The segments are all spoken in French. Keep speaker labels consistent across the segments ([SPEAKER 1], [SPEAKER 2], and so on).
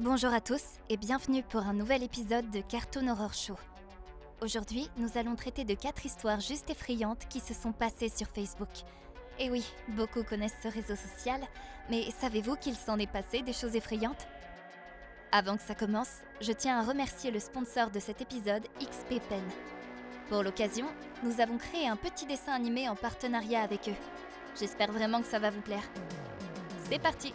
[SPEAKER 1] Bonjour à tous et bienvenue pour un nouvel épisode de Cartoon Horror Show. Aujourd'hui, nous allons traiter de 4 histoires juste effrayantes qui se sont passées sur Facebook. Et oui, beaucoup connaissent ce réseau social, mais savez-vous qu'il s'en est passé des choses effrayantes ? Avant que ça commence, je tiens à remercier le sponsor de cet épisode, XP Pen. Pour l'occasion, nous avons créé un petit dessin animé en partenariat avec eux. J'espère vraiment que ça va vous plaire. C'est parti !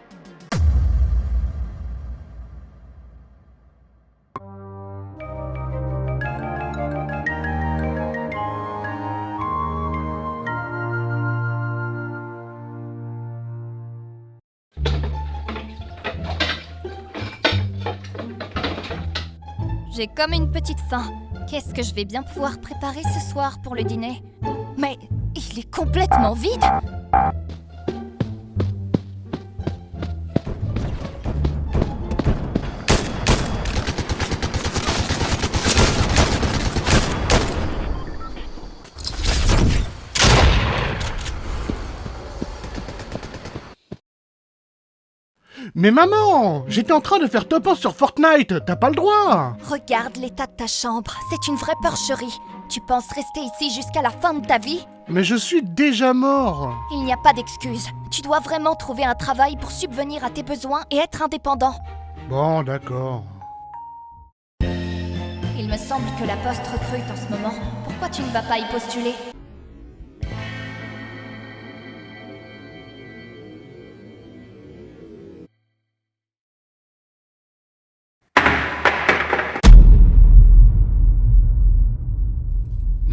[SPEAKER 1] J'ai comme une petite faim. Qu'est-ce que je vais bien pouvoir préparer ce soir pour le dîner ? Mais il est complètement vide !
[SPEAKER 2] Mais maman, j'étais en train de faire top 1 sur Fortnite, t'as pas le droit.
[SPEAKER 1] Regarde l'état de ta chambre, c'est une vraie porcherie. Tu penses rester ici jusqu'à la fin de ta vie ?
[SPEAKER 2] Mais je suis déjà mort.
[SPEAKER 1] Il n'y a pas d'excuse. Tu dois vraiment trouver un travail pour subvenir à tes besoins et être indépendant.
[SPEAKER 2] Bon, d'accord.
[SPEAKER 1] Il me semble que la Poste recrute en ce moment. Pourquoi tu ne vas pas y postuler ?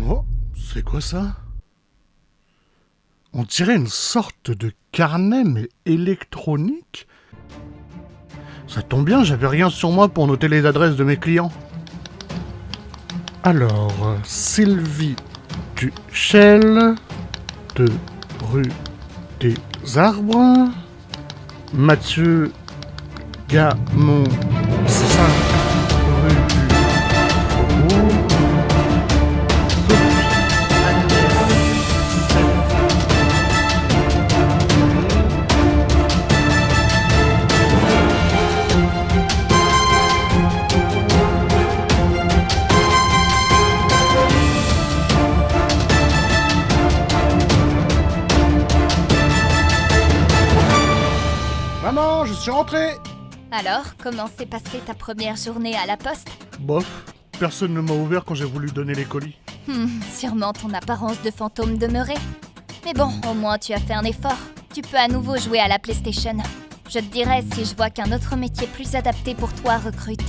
[SPEAKER 2] Oh, c'est quoi ça ? On dirait une sorte de carnet, mais électronique. Ça tombe bien, j'avais rien sur moi pour noter les adresses de mes clients. Alors, Sylvie Duchel, de rue des Arbres, Mathieu Gamon, 5 rue du Faubourg, Maman, je suis rentré.
[SPEAKER 1] Alors, comment s'est passée ta première journée à la Poste ?
[SPEAKER 2] Bof, personne ne m'a ouvert quand j'ai voulu donner les colis.
[SPEAKER 1] Sûrement ton apparence de fantôme demeurait. Mais bon, au moins tu as fait un effort. Tu peux à nouveau jouer à la PlayStation. Je te dirai si je vois qu'un autre métier plus adapté pour toi recrute.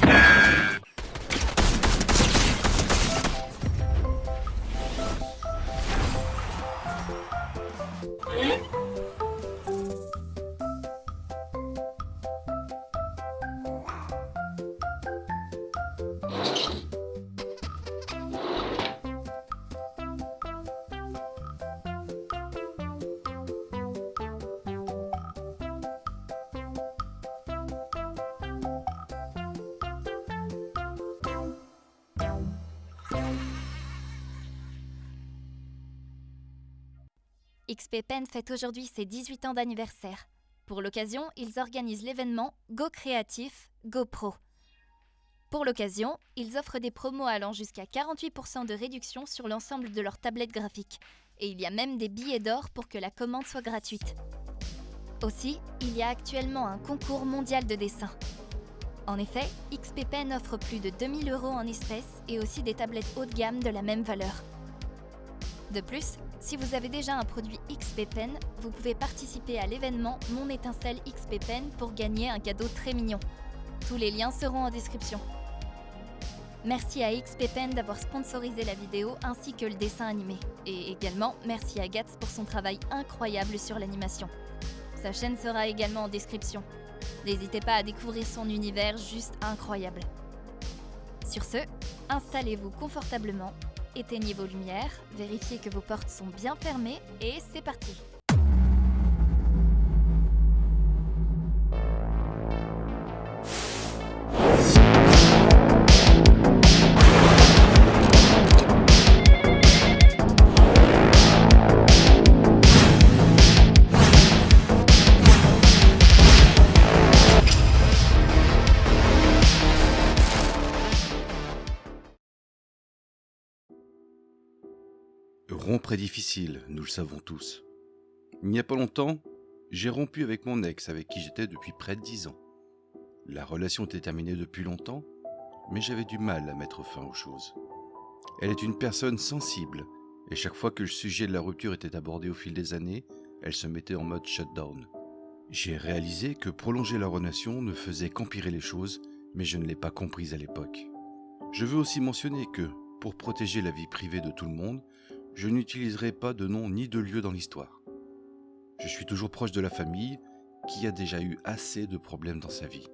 [SPEAKER 1] XP Pen fête aujourd'hui ses 18 ans d'anniversaire. Pour l'occasion, ils organisent l'événement Go Créatif, Go Pro. Pour l'occasion, ils offrent des promos allant jusqu'à 48% de réduction sur l'ensemble de leurs tablettes graphiques. Et il y a même des billets d'or pour que la commande soit gratuite. Aussi, il y a actuellement un concours mondial de dessin. En effet, XP Pen offre plus de 2000 € en espèces et aussi des tablettes haut de gamme de la même valeur. De plus, si vous avez déjà un produit XP Pen, vous pouvez participer à l'événement Mon étincelle XP Pen pour gagner un cadeau très mignon. Tous les liens seront en description. Merci à XP Pen d'avoir sponsorisé la vidéo ainsi que le dessin animé. Et également, merci à Gats pour son travail incroyable sur l'animation. Sa chaîne sera également en description. N'hésitez pas à découvrir son univers juste incroyable. Sur ce, installez-vous confortablement. Éteignez vos lumières, vérifiez que vos portes sont bien fermées et c'est parti.
[SPEAKER 3] Rompre est difficile, nous le savons tous. Il n'y a pas longtemps, j'ai rompu avec mon ex avec qui j'étais depuis près de 10 ans. La relation était terminée depuis longtemps, mais j'avais du mal à mettre fin aux choses. Elle est une personne sensible, et chaque fois que le sujet de la rupture était abordé au fil des années, elle se mettait en mode shutdown. J'ai réalisé que prolonger la relation ne faisait qu'empirer les choses, mais je ne l'ai pas comprise à l'époque. Je veux aussi mentionner que, pour protéger la vie privée de tout le monde, je n'utiliserai pas de nom ni de lieu dans l'histoire. Je suis toujours proche de la famille, qui a déjà eu assez de problèmes dans sa vie.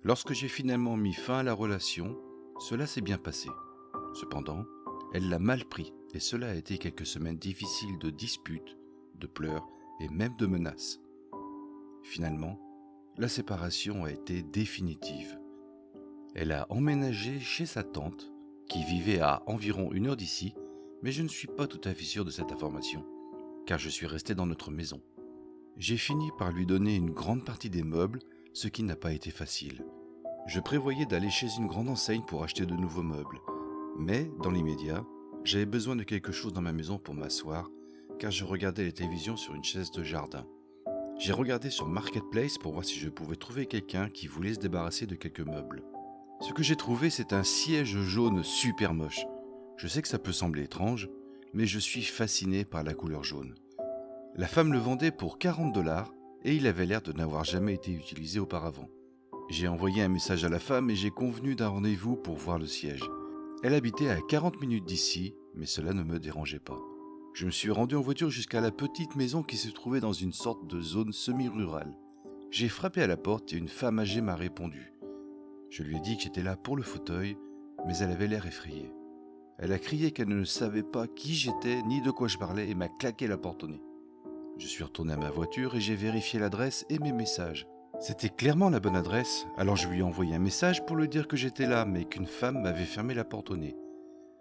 [SPEAKER 3] Lorsque j'ai finalement mis fin à la relation, cela s'est bien passé. Cependant, elle l'a mal pris et cela a été quelques semaines difficiles de disputes, de pleurs et même de menaces. Finalement, la séparation a été définitive. Elle a emménagé chez sa tante, qui vivait à environ 1 heure d'ici, mais je ne suis pas tout à fait sûr de cette information, car je suis resté dans notre maison. J'ai fini par lui donner une grande partie des meubles, ce qui n'a pas été facile. Je prévoyais d'aller chez une grande enseigne pour acheter de nouveaux meubles, mais dans l'immédiat, j'avais besoin de quelque chose dans ma maison pour m'asseoir, car je regardais la télévision sur une chaise de jardin. J'ai regardé sur Marketplace pour voir si je pouvais trouver quelqu'un qui voulait se débarrasser de quelques meubles. Ce que j'ai trouvé, c'est un siège jaune super moche. Je sais que ça peut sembler étrange, mais je suis fasciné par la couleur jaune. La femme le vendait pour 40$ et il avait l'air de n'avoir jamais été utilisé auparavant. J'ai envoyé un message à la femme et j'ai convenu d'un rendez-vous pour voir le siège. Elle habitait à 40 minutes d'ici, mais cela ne me dérangeait pas. Je me suis rendu en voiture jusqu'à la petite maison qui se trouvait dans une sorte de zone semi-rurale. J'ai frappé à la porte et une femme âgée m'a répondu. Je lui ai dit que j'étais là pour le fauteuil, mais elle avait l'air effrayée. Elle a crié qu'elle ne savait pas qui j'étais ni de quoi je parlais et m'a claqué la porte au nez. Je suis retourné à ma voiture et j'ai vérifié l'adresse et mes messages. C'était clairement la bonne adresse, alors je lui ai envoyé un message pour lui dire que j'étais là, mais qu'une femme m'avait fermé la porte au nez.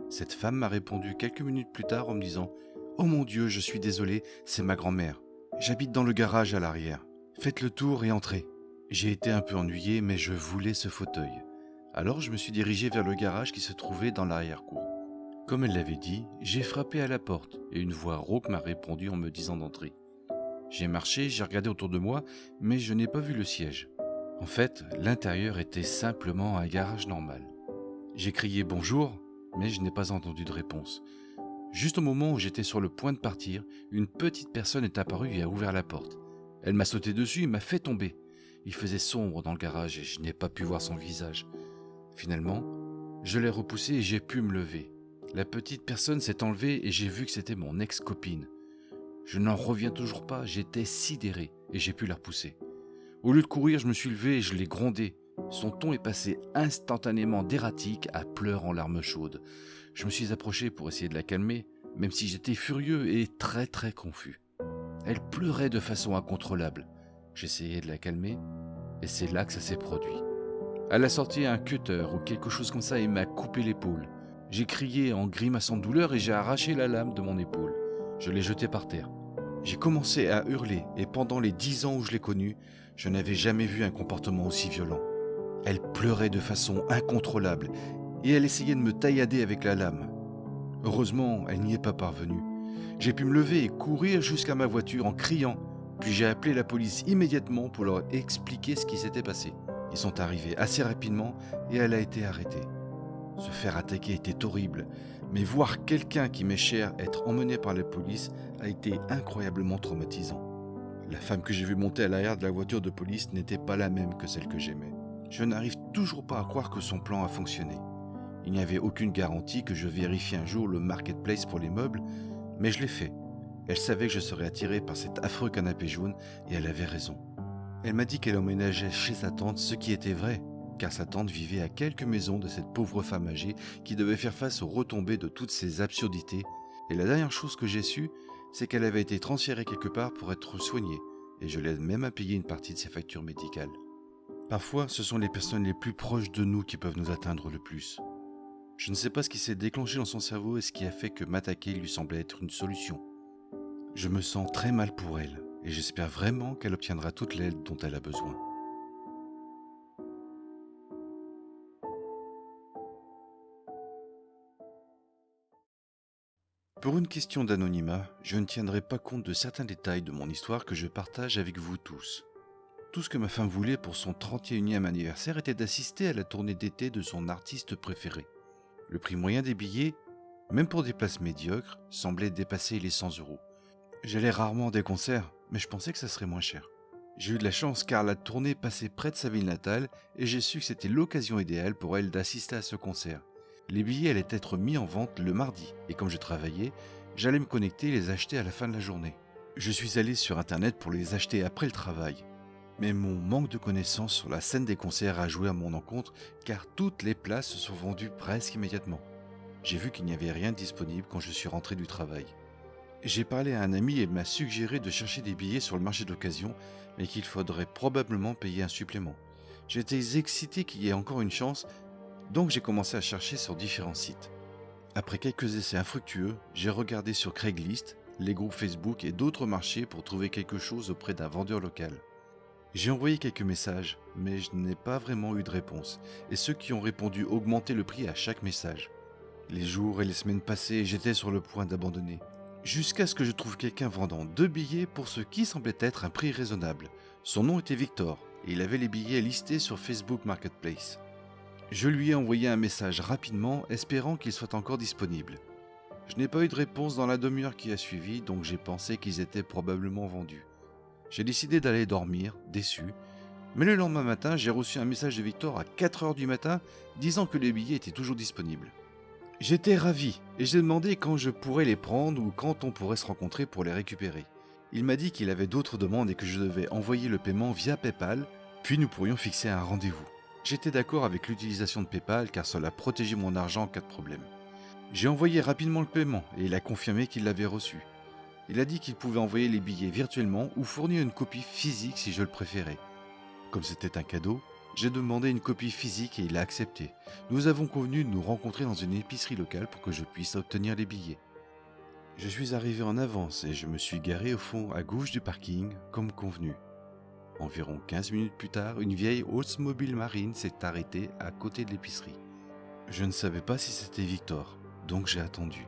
[SPEAKER 3] Cette femme m'a répondu quelques minutes plus tard en me disant « Oh mon Dieu, je suis désolé, c'est ma grand-mère. J'habite dans le garage à l'arrière. Faites le tour et entrez. » J'ai été un peu ennuyé, mais je voulais ce fauteuil. Alors je me suis dirigé vers le garage qui se trouvait dans l'arrière-cour. Comme elle l'avait dit, j'ai frappé à la porte et une voix rauque m'a répondu en me disant d'entrer. J'ai marché, j'ai regardé autour de moi, mais je n'ai pas vu le siège. En fait, l'intérieur était simplement un garage normal. J'ai crié « Bonjour », mais je n'ai pas entendu de réponse. Juste au moment où j'étais sur le point de partir, une petite personne est apparue et a ouvert la porte. Elle m'a sauté dessus et m'a fait tomber. Il faisait sombre dans le garage et je n'ai pas pu voir son visage. Finalement, je l'ai repoussée et j'ai pu me lever. La petite personne s'est enlevée et j'ai vu que c'était mon ex-copine. Je n'en reviens toujours pas, j'étais sidéré et j'ai pu la repousser. Au lieu de courir, je me suis levé et je l'ai grondée. Son ton est passé instantanément d'erratique à pleurs en larmes chaudes. Je me suis approché pour essayer de la calmer, même si j'étais furieux et très confus. Elle pleurait de façon incontrôlable. J'essayais de la calmer et c'est là que ça s'est produit. Elle a sorti un cutter ou quelque chose comme ça et m'a coupé l'épaule. J'ai crié en grimaçant de douleur et j'ai arraché la lame de mon épaule. Je l'ai jetée par terre. J'ai commencé à hurler et pendant les 10 ans où je l'ai connue, je n'avais jamais vu un comportement aussi violent. Elle pleurait de façon incontrôlable et elle essayait de me taillader avec la lame. Heureusement, elle n'y est pas parvenue. J'ai pu me lever et courir jusqu'à ma voiture en criant, puis j'ai appelé la police immédiatement pour leur expliquer ce qui s'était passé. Ils sont arrivés assez rapidement et elle a été arrêtée. Se faire attaquer était horrible, mais voir quelqu'un qui m'est cher être emmené par la police a été incroyablement traumatisant. La femme que j'ai vue monter à l'arrière de la voiture de police n'était pas la même que celle que j'aimais. Je n'arrive toujours pas à croire que son plan a fonctionné. Il n'y avait aucune garantie que je vérifie un jour le marketplace pour les meubles, mais je l'ai fait. Elle savait que je serais attiré par cet affreux canapé jaune et elle avait raison. Elle m'a dit qu'elle emménageait chez sa tante, ce qui était vrai, car sa tante vivait à quelques maisons de cette pauvre femme âgée qui devait faire face aux retombées de toutes ces absurdités. Et la dernière chose que j'ai su, c'est qu'elle avait été transférée quelque part pour être soignée, et je l'aide même à payer une partie de ses factures médicales. Parfois, ce sont les personnes les plus proches de nous qui peuvent nous atteindre le plus. Je ne sais pas ce qui s'est déclenché dans son cerveau et ce qui a fait que m'attaquer lui semblait être une solution. Je me sens très mal pour elle, et j'espère vraiment qu'elle obtiendra toute l'aide dont elle a besoin. Pour une question d'anonymat, je ne tiendrai pas compte de certains détails de mon histoire que je partage avec vous tous. Tout ce que ma femme voulait pour son 31e anniversaire était d'assister à la tournée d'été de son artiste préféré. Le prix moyen des billets, même pour des places médiocres, semblait dépasser les 100 €. J'allais rarement à des concerts, mais je pensais que ça serait moins cher. J'ai eu de la chance car la tournée passait près de sa ville natale et j'ai su que c'était l'occasion idéale pour elle d'assister à ce concert. Les billets allaient être mis en vente le mardi et comme je travaillais, j'allais me connecter et les acheter à la fin de la journée. Je suis allé sur internet pour les acheter après le travail. Mais mon manque de connaissances sur la scène des concerts a joué à mon encontre car toutes les places se sont vendues presque immédiatement. J'ai vu qu'il n'y avait rien de disponible quand je suis rentré du travail. J'ai parlé à un ami et il m'a suggéré de chercher des billets sur le marché d'occasion, mais qu'il faudrait probablement payer un supplément. J'étais excité qu'il y ait encore une chance, donc j'ai commencé à chercher sur différents sites. Après quelques essais infructueux, j'ai regardé sur Craigslist, les groupes Facebook et d'autres marchés pour trouver quelque chose auprès d'un vendeur local. J'ai envoyé quelques messages, mais je n'ai pas vraiment eu de réponse, et ceux qui ont répondu augmentaient le prix à chaque message. Les jours et les semaines passaient et j'étais sur le point d'abandonner. Jusqu'à ce que je trouve quelqu'un vendant 2 billets pour ce qui semblait être un prix raisonnable. Son nom était Victor, et il avait les billets listés sur Facebook Marketplace. Je lui ai envoyé un message rapidement, espérant qu'il soit encore disponible. Je n'ai pas eu de réponse dans la demi-heure qui a suivi, donc j'ai pensé qu'ils étaient probablement vendus. J'ai décidé d'aller dormir, déçu, mais le lendemain matin, j'ai reçu un message de Victor à 4 h du matin disant que les billets étaient toujours disponibles. J'étais ravi et j'ai demandé quand je pourrais les prendre ou quand on pourrait se rencontrer pour les récupérer. Il m'a dit qu'il avait d'autres demandes et que je devais envoyer le paiement via PayPal, puis nous pourrions fixer un rendez-vous. J'étais d'accord avec l'utilisation de PayPal car cela protégeait mon argent en cas de problème. J'ai envoyé rapidement le paiement et il a confirmé qu'il l'avait reçu. Il a dit qu'il pouvait envoyer les billets virtuellement ou fournir une copie physique si je le préférais. Comme c'était un cadeau, j'ai demandé une copie physique et il a accepté. Nous avons convenu de nous rencontrer dans une épicerie locale pour que je puisse obtenir les billets. Je suis arrivé en avance et je me suis garé au fond à gauche du parking, comme convenu. Environ 15 minutes plus tard, une vieille Oldsmobile Marine s'est arrêtée à côté de l'épicerie. Je ne savais pas si c'était Victor, donc j'ai attendu.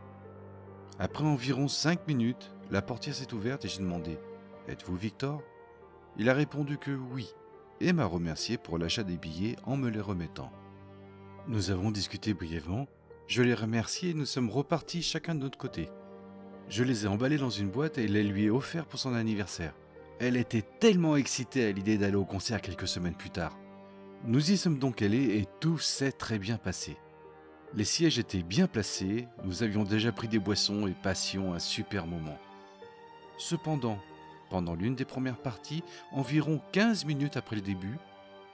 [SPEAKER 3] Après environ 5 minutes, la portière s'est ouverte et j'ai demandé « Êtes-vous Victor ?» Il a répondu que oui et m'a remercié pour l'achat des billets en me les remettant. Nous avons discuté brièvement, je l'ai remercié et nous sommes repartis chacun de notre côté. Je les ai emballés dans une boîte et les lui ai offerts pour son anniversaire. Elle était tellement excitée à l'idée d'aller au concert quelques semaines plus tard. Nous y sommes donc allés et tout s'est très bien passé. Les sièges étaient bien placés, nous avions déjà pris des boissons et passions un super moment. Cependant, pendant l'une des premières parties, environ 15 minutes après le début,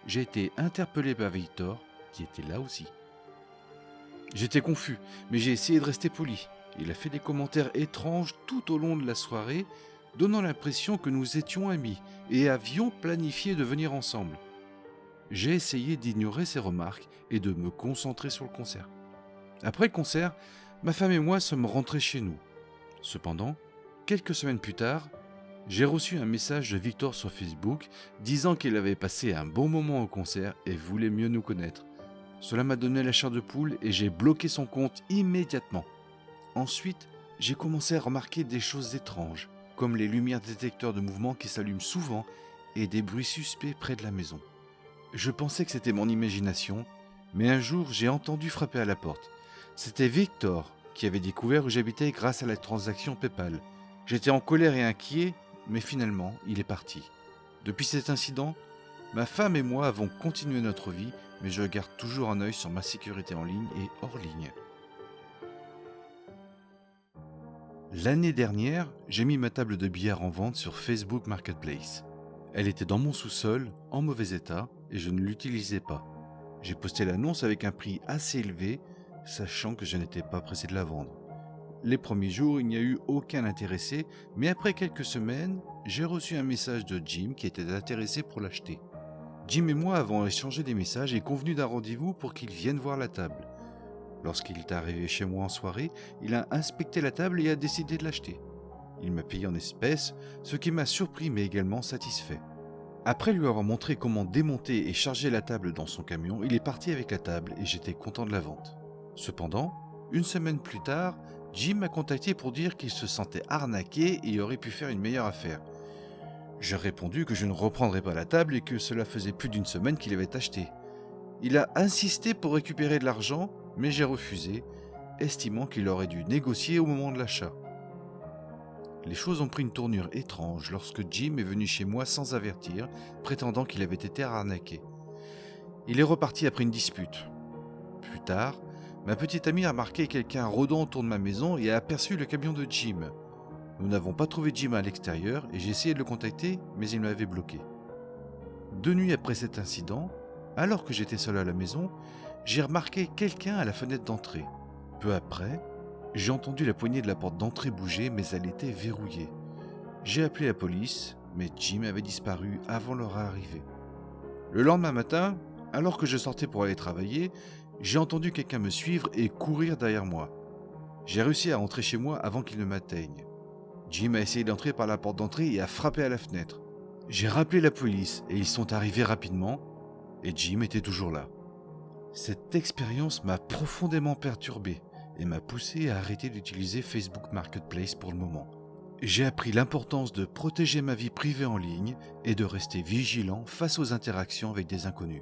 [SPEAKER 3] j'ai été interpellé par Victor, qui était là aussi. J'étais confus, mais j'ai essayé de rester poli. Il a fait des commentaires étranges tout au long de la soirée, donnant l'impression que nous étions amis et avions planifié de venir ensemble. J'ai essayé d'ignorer ses remarques et de me concentrer sur le concert. Après le concert, ma femme et moi sommes rentrés chez nous. Cependant, quelques semaines plus tard, j'ai reçu un message de Victor sur Facebook disant qu'il avait passé un bon moment au concert et voulait mieux nous connaître. Cela m'a donné la chair de poule et j'ai bloqué son compte immédiatement. Ensuite, j'ai commencé à remarquer des choses étranges, comme les lumières détecteurs de mouvement qui s'allument souvent et des bruits suspects près de la maison. Je pensais que c'était mon imagination, mais un jour j'ai entendu frapper à la porte. C'était Victor qui avait découvert où j'habitais grâce à la transaction PayPal. J'étais en colère et inquiet, mais finalement, il est parti. Depuis cet incident, ma femme et moi avons continué notre vie, mais je garde toujours un œil sur ma sécurité en ligne et hors ligne. L'année dernière, j'ai mis ma table de billard en vente sur Facebook Marketplace. Elle était dans mon sous-sol, en mauvais état, et je ne l'utilisais pas. J'ai posté l'annonce avec un prix assez élevé, sachant que je n'étais pas pressé de la vendre. Les premiers jours, il n'y a eu aucun intéressé, mais après quelques semaines, j'ai reçu un message de Jim qui était intéressé pour l'acheter. Jim et moi avons échangé des messages et convenu d'un rendez-vous pour qu'il vienne voir la table. Lorsqu'il est arrivé chez moi en soirée, il a inspecté la table et a décidé de l'acheter. Il m'a payé en espèces, ce qui m'a surpris mais également satisfait. Après lui avoir montré comment démonter et charger la table dans son camion, il est parti avec la table et j'étais content de la vente. Cependant, une semaine plus tard, Jim m'a contacté pour dire qu'il se sentait arnaqué et aurait pu faire une meilleure affaire. J'ai répondu que je ne reprendrais pas la table et que cela faisait plus d'une semaine qu'il avait acheté. Il a insisté pour récupérer de l'argent, mais j'ai refusé, estimant qu'il aurait dû négocier au moment de l'achat. Les choses ont pris une tournure étrange lorsque Jim est venu chez moi sans avertir, prétendant qu'il avait été arnaqué. Il est reparti après une dispute. Plus tard, ma petite amie a remarqué quelqu'un rôdant autour de ma maison et a aperçu le camion de Jim. Nous n'avons pas trouvé Jim à l'extérieur et j'ai essayé de le contacter, mais il m'avait bloqué. 2 nuits après cet incident, alors que j'étais seul à la maison, j'ai remarqué quelqu'un à la fenêtre d'entrée. Peu après, j'ai entendu la poignée de la porte d'entrée bouger, mais elle était verrouillée. J'ai appelé la police, mais Jim avait disparu avant leur arrivée. Le lendemain matin, alors que je sortais pour aller travailler, j'ai entendu quelqu'un me suivre et courir derrière moi. J'ai réussi à rentrer chez moi avant qu'il ne m'atteigne. Jim a essayé d'entrer par la porte d'entrée et a frappé à la fenêtre. J'ai rappelé la police et ils sont arrivés rapidement, et Jim était toujours là. Cette expérience m'a profondément perturbé et m'a poussé à arrêter d'utiliser Facebook Marketplace pour le moment. J'ai appris l'importance de protéger ma vie privée en ligne et de rester vigilant face aux interactions avec des inconnus.